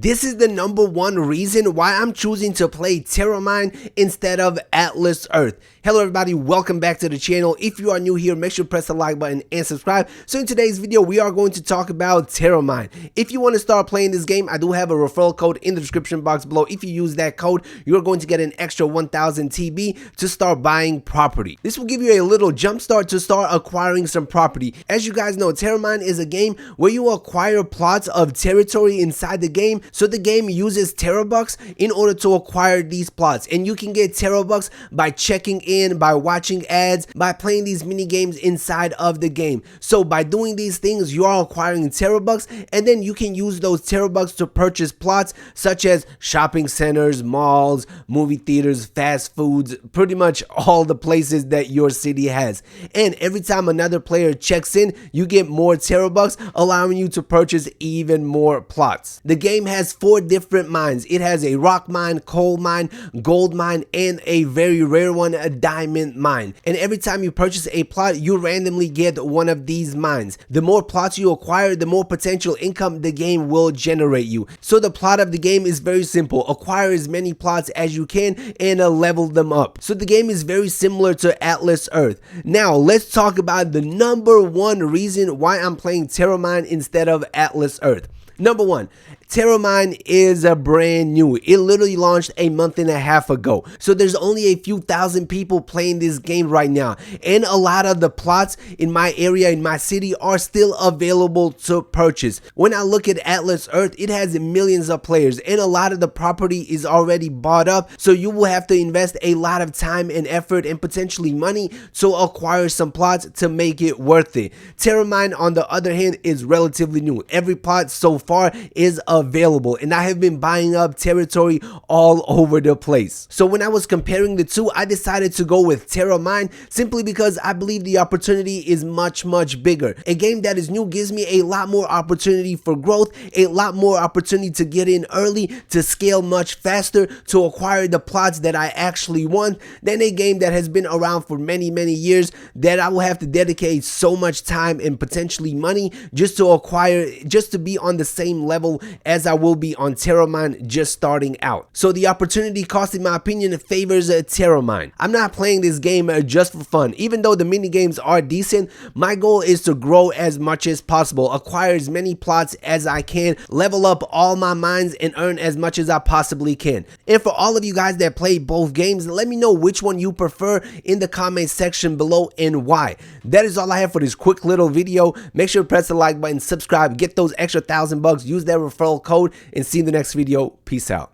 This is the #1 reason why I'm choosing to play TerraMine instead of Atlas Earth. Hello everybody, welcome back to the channel. If you are new here, make sure to press the like button and subscribe. So in today's video, we are going to talk about TerraMine. If you want to start playing this game, I do have a referral code in the description box below. If you use that code, you're going to get an extra 1000 TB to start buying property. This will give you a little jump start to start acquiring some property. As you guys know, TerraMine is a game where you acquire plots of territory inside the game. So the game uses TerraBucks in order to acquire these plots, and you can get TerraBucks by checking in, by watching ads, by playing these mini games inside of the game. So by doing these things, you are acquiring TerraBucks, and then you can use those TerraBucks to purchase plots such as shopping centers, malls, movie theaters, fast foods, pretty much all the places that your city has. And every time another player checks in, you get more TerraBucks, allowing you to purchase even more plots. The game has 4 different mines. It has a rock mine, coal mine, gold mine, and a very rare one, a diamond mine. And every time you purchase a plot, you randomly get one of these mines. The more plots you acquire, the more potential income the game will generate you. So the plot of the game is very simple. Acquire as many plots as you can and level them up. So the game is very similar to Atlas Earth. Now let's talk about the #1 reason why I'm playing TerraMine instead of Atlas Earth. #1, TerraMine is brand new. It literally launched a month and a half ago. So there's only a few thousand people playing this game right now. And a lot of the plots in my area, in my city, are still available to purchase. When I look at Atlas Earth, it has millions of players and a lot of the property is already bought up. So you will have to invest a lot of time and effort and potentially money to acquire some plots to make it worth it. TerraMine, on the other hand, is relatively new. Every plot so far is available, and I have been buying up territory all over the place. So when I was comparing the two, I decided to go with TerraMine simply because I believe the opportunity is much bigger. A game that is new gives me a lot more opportunity for growth, a lot more opportunity to get in early, to scale much faster, to acquire the plots that I actually want, than a game that has been around for many years that I will have to dedicate so much time and potentially money just to acquire, just to be on the same level as I will be on TerraMine just starting out. So the opportunity cost, in my opinion, favors TerraMine. I'm not playing this game just for fun. Even though the mini games are decent, my goal is to grow as much as possible, acquire as many plots as I can, level up all my mines, and earn as much as I possibly can. And for all of you guys that play both games, let me know which one you prefer in the comment section below and why. That is all I have for this quick little video. Make sure to press the like button, subscribe, get those extra 1000 bucks, use that referral code, and see you in the next video. Peace out.